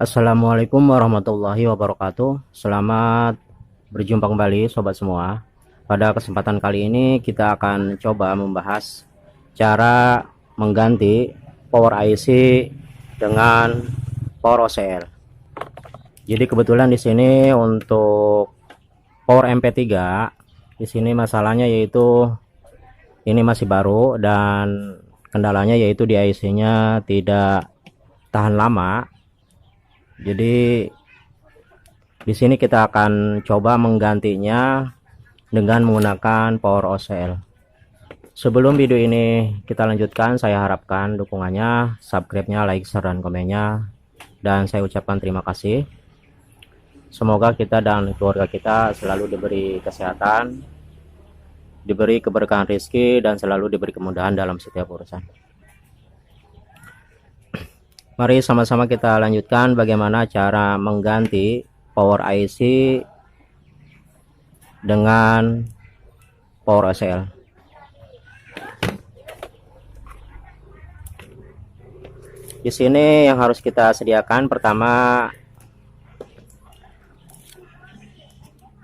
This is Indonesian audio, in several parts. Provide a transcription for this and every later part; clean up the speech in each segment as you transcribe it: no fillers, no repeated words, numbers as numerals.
Assalamualaikum warahmatullahi wabarakatuh. Selamat berjumpa kembali sobat semua. Pada kesempatan kali ini kita akan coba membahas cara mengganti power IC dengan power OCL. Jadi kebetulan di sini untuk power MP3 di sini masalahnya yaitu ini masih baru dan kendalanya yaitu di IC-nya tidak tahan lama. Jadi di sini kita akan coba menggantinya dengan menggunakan power OCL. Sebelum video ini kita lanjutkan, saya harapkan dukungannya, subscribe-nya, like, share, dan komennya. Dan saya ucapkan terima kasih. Semoga kita dan keluarga kita selalu diberi kesehatan, diberi keberkahan rezeki, dan selalu diberi kemudahan dalam setiap urusan. Mari sama-sama kita lanjutkan bagaimana cara mengganti power IC dengan power OCL. Di sini yang harus kita sediakan pertama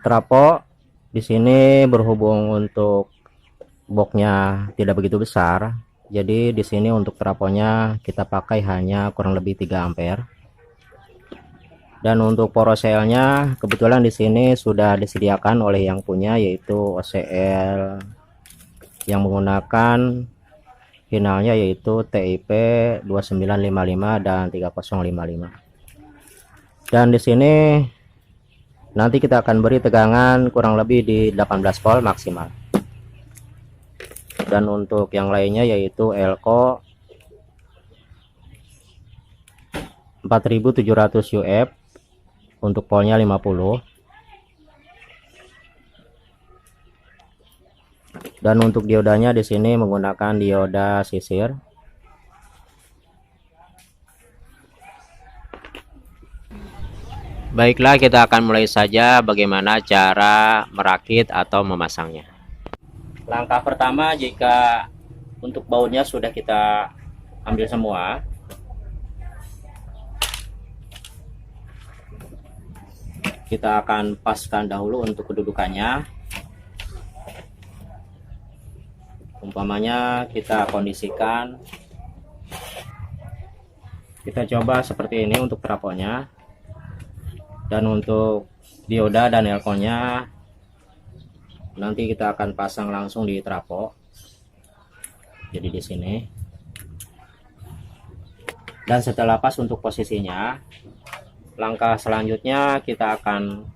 trafo. Di sini berhubung untuk boxnya tidak begitu besar, jadi di sini untuk trafonya kita pakai hanya kurang lebih 3 ampere. Dan untuk power OCL-nya kebetulan di sini sudah disediakan oleh yang punya, yaitu OCL yang menggunakan finalnya yaitu TIP 2955 dan 3055. Dan di sini nanti kita akan beri tegangan kurang lebih di 18 volt maksimal. Dan untuk yang lainnya yaitu Elco 4700 UF untuk voltnya 50. Dan untuk diodanya di sini menggunakan dioda sisir. Baiklah, kita akan mulai saja bagaimana cara merakit atau memasangnya. Langkah pertama, jika untuk bautnya sudah kita ambil semua, kita akan paskan dahulu untuk kedudukannya. Umpamanya kita kondisikan, kita coba seperti ini untuk trafonya. Dan untuk dioda dan elkonnya nanti kita akan pasang langsung di trafo. Jadi di sini. Dan setelah pas untuk posisinya, langkah selanjutnya kita akan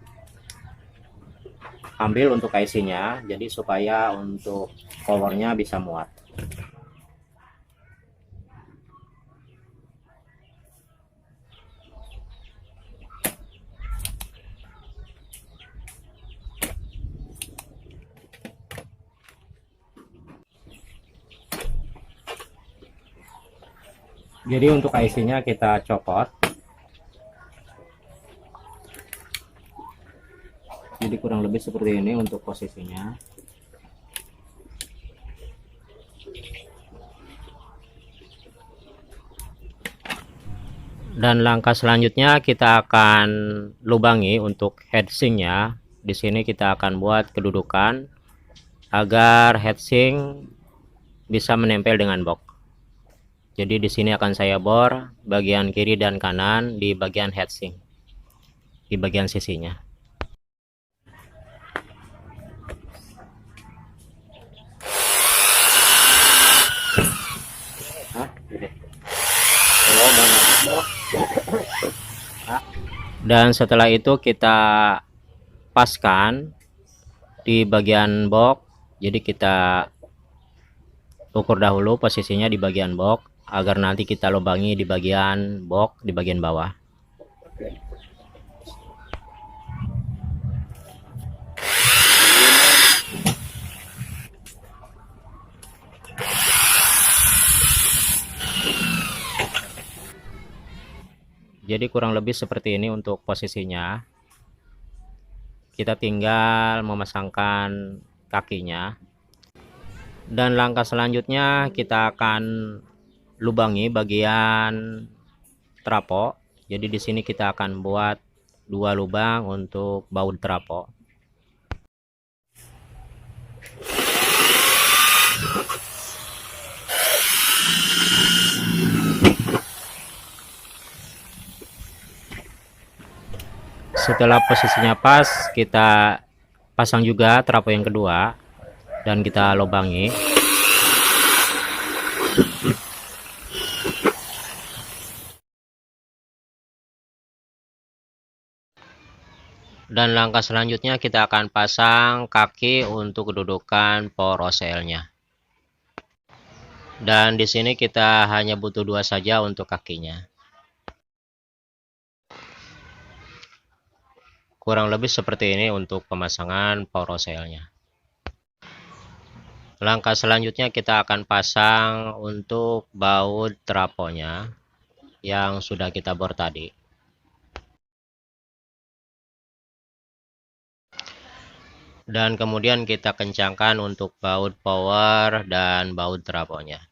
ambil untuk IC-nya, jadi supaya untuk powernya bisa muat. Jadi untuk IC-nya kita copot. Jadi kurang lebih seperti ini untuk posisinya. Dan langkah selanjutnya kita akan lubangi untuk heatsinknya. Di sini kita akan buat kedudukan agar heatsink bisa menempel dengan box. Jadi di sini akan saya bor bagian kiri dan kanan di bagian heatsink, di bagian sisinya. Dan setelah itu kita paskan di bagian box. Jadi kita ukur dahulu posisinya di bagian box agar nanti kita lubangi di bagian box di bagian bawah. Jadi kurang lebih seperti ini untuk posisinya. Kita tinggal memasangkan kakinya. Dan langkah selanjutnya kita akan lubangi bagian trafo. Jadi di sini kita akan buat 2 lubang untuk baut trafo. Setelah posisinya pas, kita pasang juga trafo yang kedua dan kita lubangi. Dan langkah selanjutnya kita akan pasang kaki untuk kedudukan power OCL-nya. Dan di sini kita hanya butuh 2 saja untuk kakinya. Kurang lebih seperti ini untuk pemasangan power OCL-nya. Langkah selanjutnya kita akan pasang untuk baut trafonya yang sudah kita bor tadi. Dan kemudian kita kencangkan untuk baut power dan baut trafonya.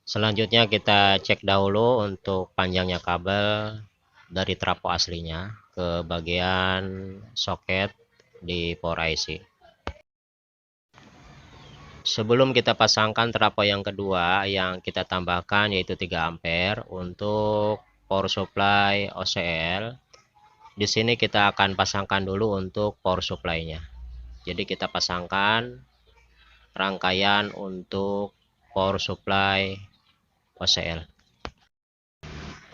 Selanjutnya kita cek dahulu untuk panjangnya kabel dari trafo aslinya ke bagian soket di power IC. Sebelum kita pasangkan trafo yang kedua yang kita tambahkan yaitu 3 ampere untuk power supply OCL. Di sini kita akan pasangkan dulu untuk power supply-nya. Jadi kita pasangkan rangkaian untuk power supply OCL.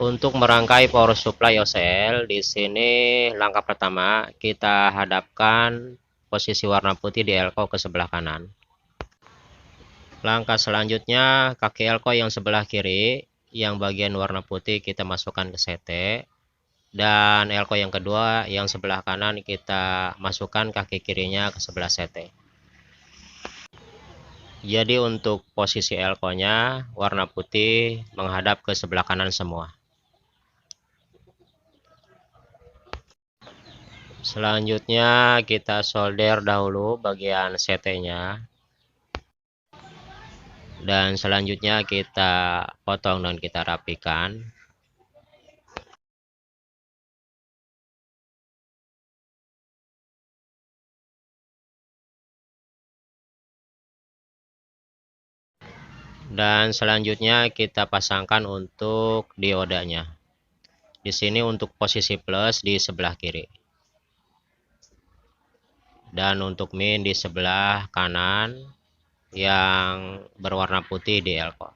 Untuk merangkai power supply OCL, di sini langkah pertama kita hadapkan posisi warna putih di elko ke sebelah kanan. Langkah selanjutnya kaki elko yang sebelah kiri, yang bagian warna putih kita masukkan ke CT, dan elko yang kedua yang sebelah kanan kita masukkan kaki kirinya ke sebelah CT. Jadi untuk posisi elko-nya warna putih menghadap ke sebelah kanan semua. Selanjutnya kita solder dahulu bagian CT-nya. Dan selanjutnya kita potong dan kita rapikan. Dan selanjutnya kita pasangkan untuk diodanya. Di sini untuk posisi plus di sebelah kiri. Dan untuk min di sebelah kanan yang berwarna putih di elko.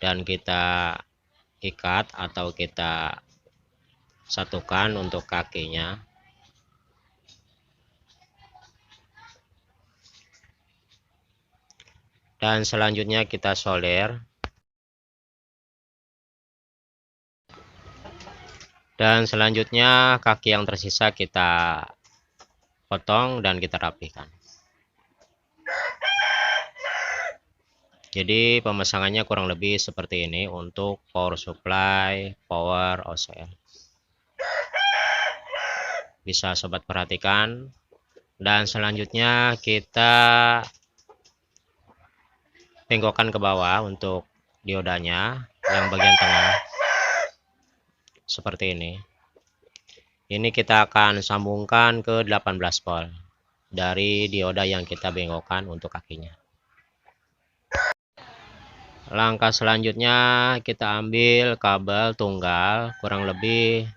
Dan kita ikat atau kita satukan untuk kakinya. Dan selanjutnya kita solder. Dan selanjutnya kaki yang tersisa kita potong dan kita rapikan. Jadi pemasangannya kurang lebih seperti ini untuk power supply power OCL. Bisa sobat perhatikan. Dan selanjutnya kita penggokkan ke bawah untuk diodanya yang bagian tengah. Seperti ini. Ini kita akan sambungkan ke 18 volt dari dioda yang kita bengkokkan untuk kakinya. Langkah selanjutnya kita ambil kabel tunggal kurang lebih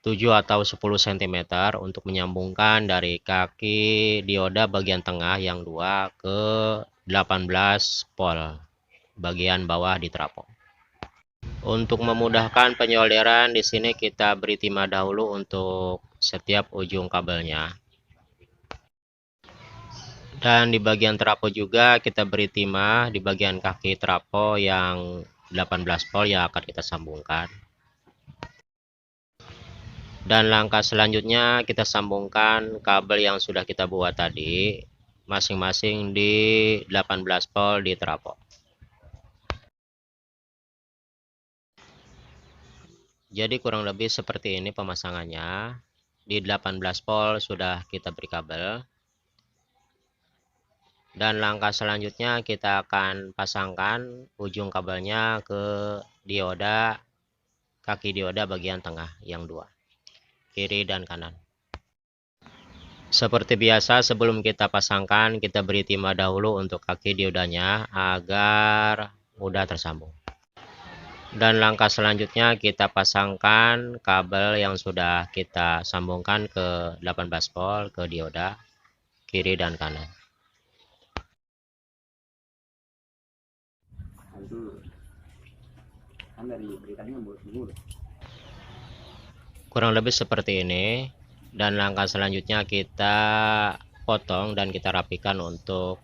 7 atau 10 cm untuk menyambungkan dari kaki dioda bagian tengah yang 2 ke 18 volt bagian bawah di trafo. Untuk memudahkan penyolderan, di sini kita beri timah dahulu untuk setiap ujung kabelnya. Dan di bagian trafo juga kita beri timah di bagian kaki trafo yang 18 volt yang akan kita sambungkan. Dan langkah selanjutnya kita sambungkan kabel yang sudah kita buat tadi masing-masing di 18 volt di trafo. Jadi kurang lebih seperti ini pemasangannya. Di 18 volt sudah kita beri kabel. Dan langkah selanjutnya kita akan pasangkan ujung kabelnya ke dioda, kaki dioda bagian tengah yang dua, kiri dan kanan. Seperti biasa, sebelum kita pasangkan, kita beri timah dahulu untuk kaki diodanya agar mudah tersambung. Dan langkah selanjutnya kita pasangkan kabel yang sudah kita sambungkan ke 18 volt ke dioda kiri dan kanan. Kurang lebih seperti ini. Dan langkah selanjutnya kita potong dan kita rapikan untuk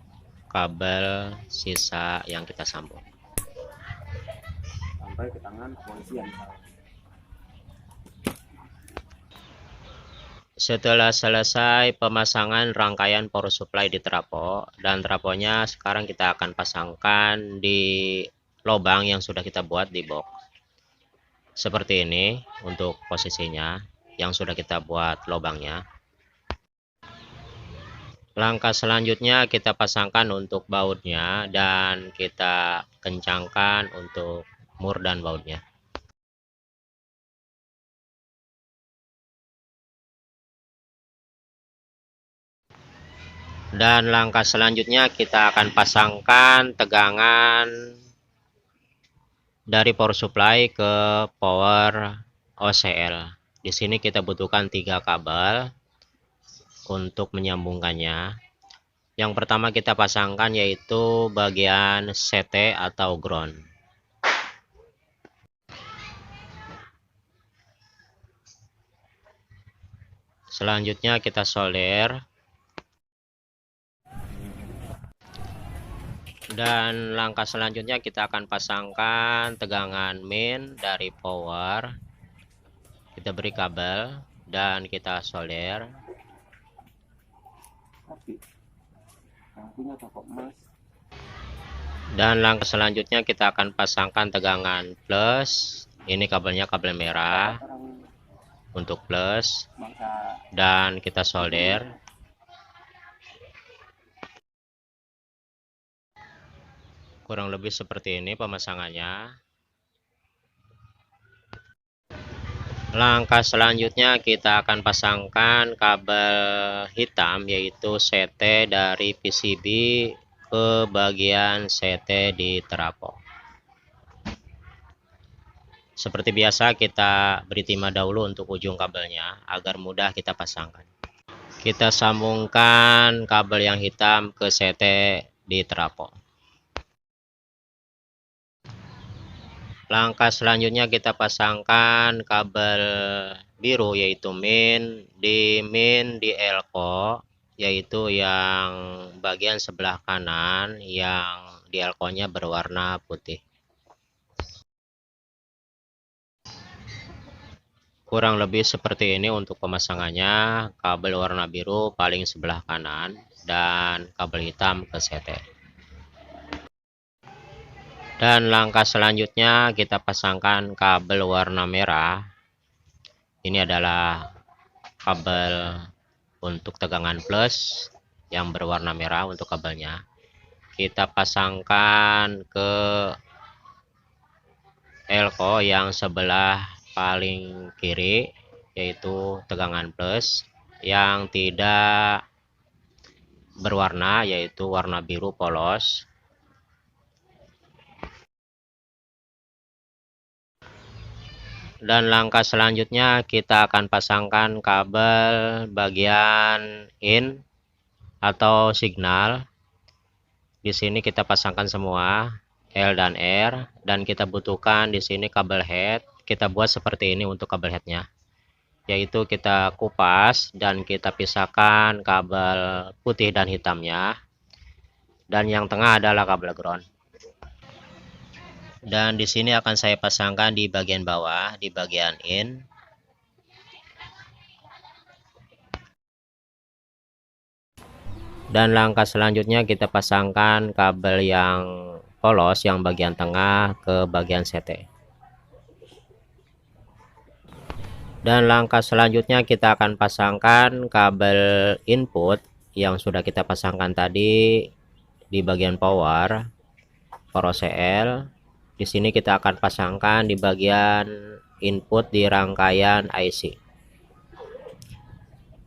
kabel sisa yang kita sambung sampai ke tangan kepolisian. Setelah selesai pemasangan rangkaian power supply di trafo, dan trafonya sekarang kita akan pasangkan di lubang yang sudah kita buat di box. Seperti ini untuk posisinya yang sudah kita buat lubangnya. Langkah selanjutnya kita pasangkan untuk bautnya dan kita kencangkan untuk mur dan bautnya. Dan langkah selanjutnya kita akan pasangkan tegangan dari power supply ke power OCL. Di sini kita butuhkan 3 kabel untuk menyambungkannya. Yang pertama kita pasangkan yaitu bagian CT atau ground. Selanjutnya kita solder. Dan langkah selanjutnya kita akan pasangkan tegangan main dari power. Kita beri kabel dan kita solder. Dan langkah selanjutnya kita akan pasangkan tegangan plus. Ini kabelnya kabel merah untuk plus, dan kita solder. Kurang lebih seperti ini pemasangannya. Langkah selanjutnya kita akan pasangkan kabel hitam yaitu CT dari PCB ke bagian CT di trafo. Seperti biasa kita beri timah dahulu untuk ujung kabelnya agar mudah kita pasangkan. Kita sambungkan kabel yang hitam ke CT di trafo. Langkah selanjutnya kita pasangkan kabel biru yaitu main di elko, yaitu yang bagian sebelah kanan yang di elko-nya berwarna putih. Kurang lebih seperti ini untuk pemasangannya. Kabel warna biru paling sebelah kanan dan kabel hitam ke CT. Dan langkah selanjutnya kita pasangkan kabel warna merah. Ini adalah kabel untuk tegangan plus yang berwarna merah untuk kabelnya. Kita pasangkan ke elko yang sebelah paling kiri yaitu tegangan plus yang tidak berwarna yaitu warna biru polos. Dan langkah selanjutnya kita akan pasangkan kabel bagian in atau signal. Di sini kita pasangkan semua L dan R, dan kita butuhkan di sini kabel head. Kita buat seperti ini untuk kabel headnya, yaitu kita kupas dan kita pisahkan kabel putih dan hitamnya, dan yang tengah adalah kabel ground. Dan di sini akan saya pasangkan di bagian bawah, di bagian in. Dan langkah selanjutnya kita pasangkan kabel yang polos yang bagian tengah ke bagian CT. Dan langkah selanjutnya kita akan pasangkan kabel input yang sudah kita pasangkan tadi di bagian power OCL. Di sini kita akan pasangkan di bagian input di rangkaian IC.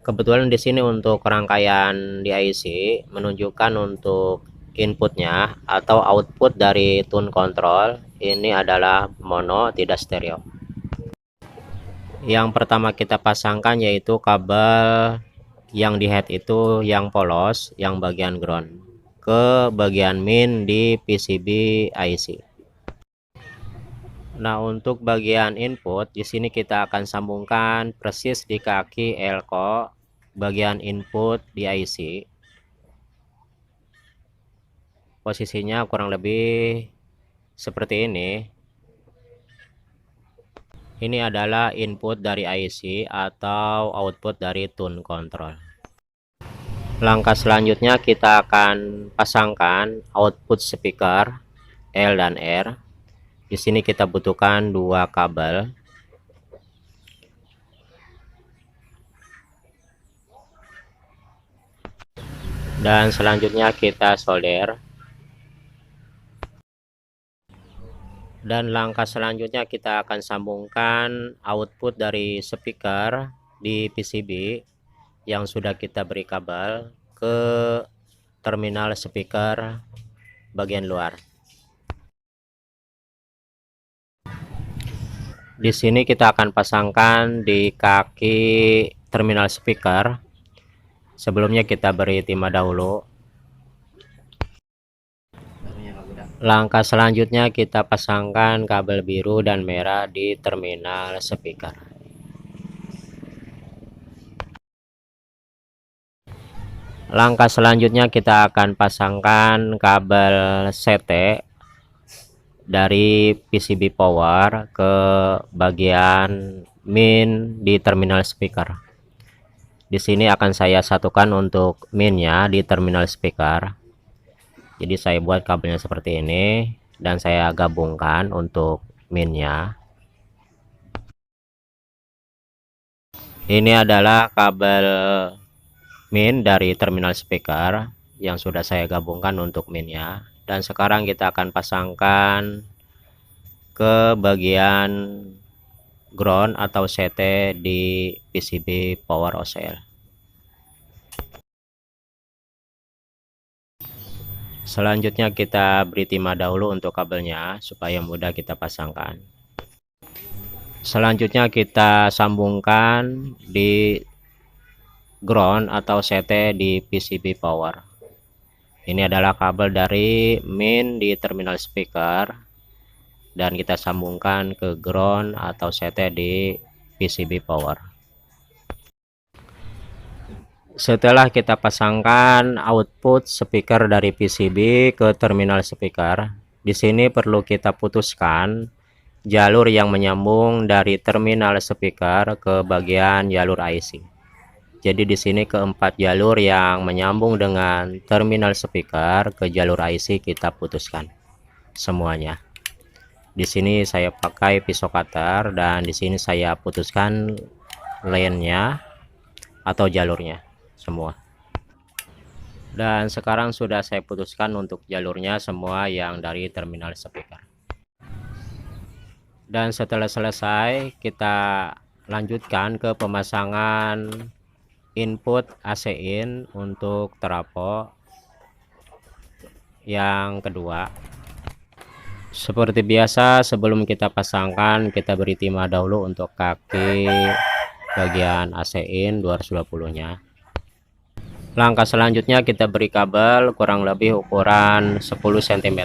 Kebetulan di sini untuk rangkaian di IC menunjukkan untuk inputnya atau output dari tune control ini adalah mono, tidak stereo. Yang pertama kita pasangkan yaitu kabel yang di head itu yang polos, yang bagian ground ke bagian min di PCB IC. Nah, untuk bagian input di sini kita akan sambungkan persis di kaki elko bagian input di IC. Posisinya kurang lebih seperti ini. Ini adalah input dari IC atau output dari tune control. Langkah selanjutnya kita akan pasangkan output speaker L dan R. Di sini kita butuhkan dua kabel. Dan selanjutnya kita solder. Dan langkah selanjutnya kita akan sambungkan output dari speaker di PCB yang sudah kita beri kabel ke terminal speaker bagian luar. Di sini kita akan pasangkan di kaki terminal speaker. Sebelumnya kita beri timah dahulu. Langkah selanjutnya kita pasangkan kabel biru dan merah di terminal speaker. Langkah selanjutnya kita akan pasangkan kabel CT dari PCB power ke bagian min di terminal speaker. Di sini akan saya satukan untuk minnya di terminal speaker. Jadi saya buat kabelnya seperti ini dan saya gabungkan untuk minnya. Ini adalah kabel min dari terminal speaker yang sudah saya gabungkan untuk minnya. Dan sekarang kita akan pasangkan ke bagian ground atau CT di PCB power OCL. Selanjutnya kita beri timah dahulu untuk kabelnya supaya mudah kita pasangkan. Selanjutnya kita sambungkan di ground atau CT di PCB power. Ini adalah kabel dari min di terminal speaker dan kita sambungkan ke ground atau CT di PCB power. Setelah kita pasangkan output speaker dari PCB ke terminal speaker, di sini perlu kita putuskan jalur yang menyambung dari terminal speaker ke bagian jalur IC. Jadi di sini keempat jalur yang menyambung dengan terminal speaker ke jalur IC kita putuskan semuanya. Di sini saya pakai pisau cutter dan di sini saya putuskan lane-nya atau jalurnya semua. Dan sekarang sudah saya putuskan untuk jalurnya semua yang dari terminal speaker. Dan setelah selesai kita lanjutkan ke pemasangan input AC in untuk trafo yang kedua. Seperti biasa sebelum kita pasangkan kita beri timah dahulu untuk kaki bagian AC in 220 nya. Langkah selanjutnya kita beri kabel kurang lebih ukuran 10 cm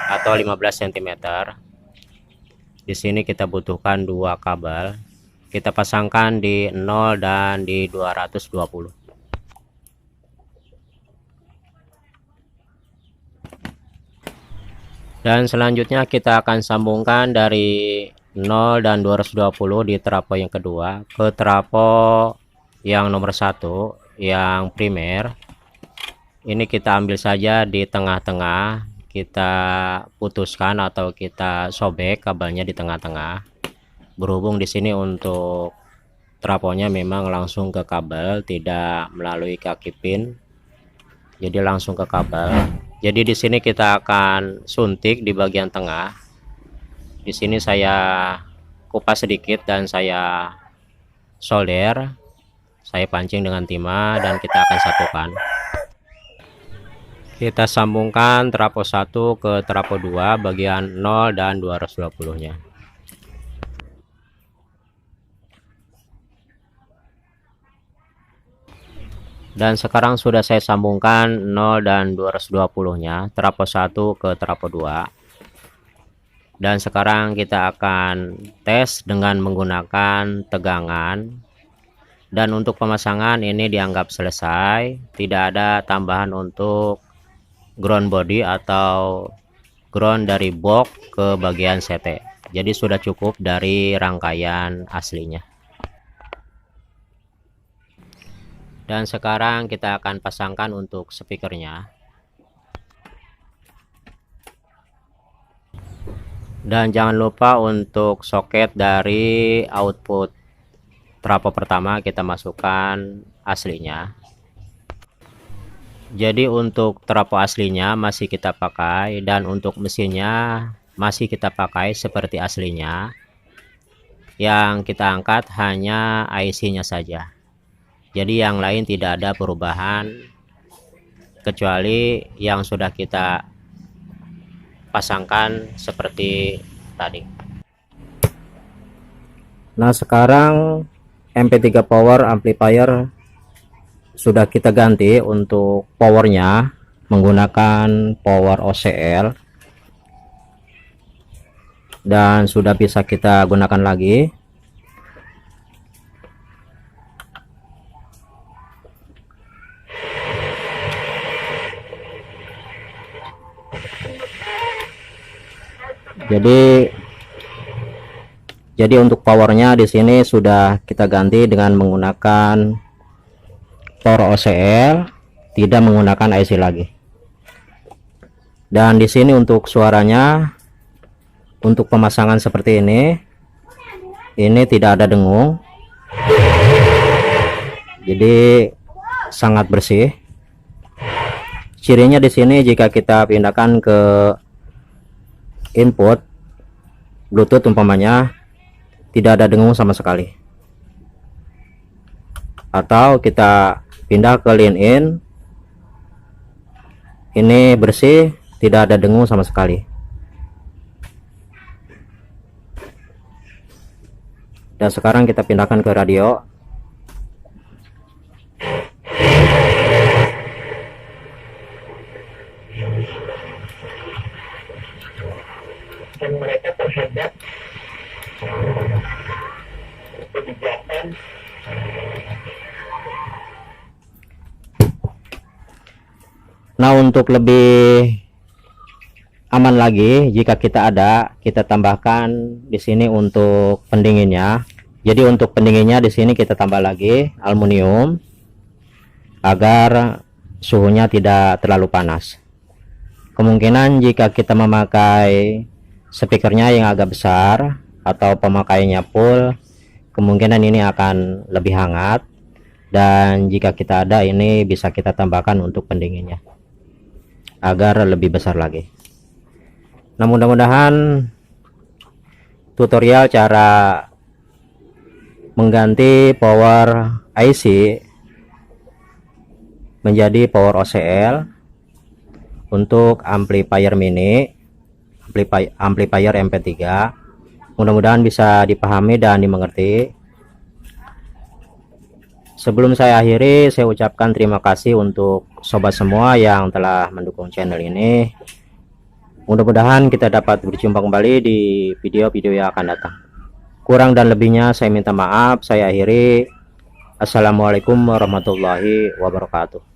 atau 15 cm. Di sini kita butuhkan dua kabel. Kita pasangkan di 0 dan di 220. Dan selanjutnya kita akan sambungkan dari 0 dan 220 di trafo yang kedua ke trafo yang nomor 1 yang primer. Ini kita ambil saja di tengah-tengah, kita putuskan atau kita sobek kabelnya di tengah-tengah. Berhubung di sini untuk trafonya memang langsung ke kabel, tidak melalui kaki pin. jadi langsung ke kabel. Jadi di sini kita akan suntik di bagian tengah. Di sini saya kupas sedikit dan saya solder, saya pancing dengan timah dan kita akan satukan. Kita sambungkan trafo 1 ke trafo 2 bagian 0 dan 220 nya. Dan sekarang sudah saya sambungkan 0 dan 220 nya, trafo 1 ke trafo 2. Dan sekarang kita akan tes dengan menggunakan tegangan. Dan untuk pemasangan ini dianggap selesai, tidak ada tambahan untuk ground body atau ground dari box ke bagian CT. Jadi sudah cukup dari rangkaian aslinya. Dan sekarang kita akan pasangkan untuk speakernya. Dan jangan lupa untuk soket dari output trafo pertama kita masukkan aslinya. Jadi untuk trafo aslinya masih kita pakai, dan untuk mesinnya masih kita pakai seperti aslinya. Yang kita angkat hanya IC-nya saja. Jadi yang lain tidak ada perubahan kecuali yang sudah kita pasangkan seperti tadi. Nah, sekarang MP3 power amplifier sudah kita ganti untuk powernya menggunakan power OCL, dan sudah bisa kita gunakan lagi. Jadi untuk powernya di sini sudah kita ganti dengan menggunakan power OCL, tidak menggunakan IC lagi. Dan di sini untuk suaranya, untuk pemasangan seperti ini tidak ada dengung. Jadi sangat bersih. Cirinya di sini jika kita pindahkan ke input Bluetooth umpamanya, tidak ada dengung sama sekali. Atau kita pindah ke line in, ini bersih, tidak ada dengung sama sekali. Dan sekarang kita pindahkan ke radio. Dan mereka terhadap kebijakan. Nah, untuk lebih aman lagi, jika kita tambahkan di sini untuk pendinginnya. Jadi untuk pendinginnya di sini kita tambah lagi aluminium agar suhunya tidak terlalu panas. Kemungkinan jika kita memakai speakernya yang agak besar atau pemakaiannya full, kemungkinan ini akan lebih hangat. Dan jika kita ada, ini bisa kita tambahkan untuk pendinginnya agar lebih besar lagi. Nah, mudah-mudahan tutorial cara mengganti power IC menjadi power OCL untuk amplifier mini, amplifier MP3, mudah-mudahan bisa dipahami dan dimengerti. Sebelum saya akhiri, saya ucapkan terima kasih untuk sobat semua yang telah mendukung channel ini. Mudah-mudahan kita dapat berjumpa kembali di video-video yang akan datang. Kurang dan lebihnya saya minta maaf. Saya akhiri. Assalamualaikum warahmatullahi wabarakatuh.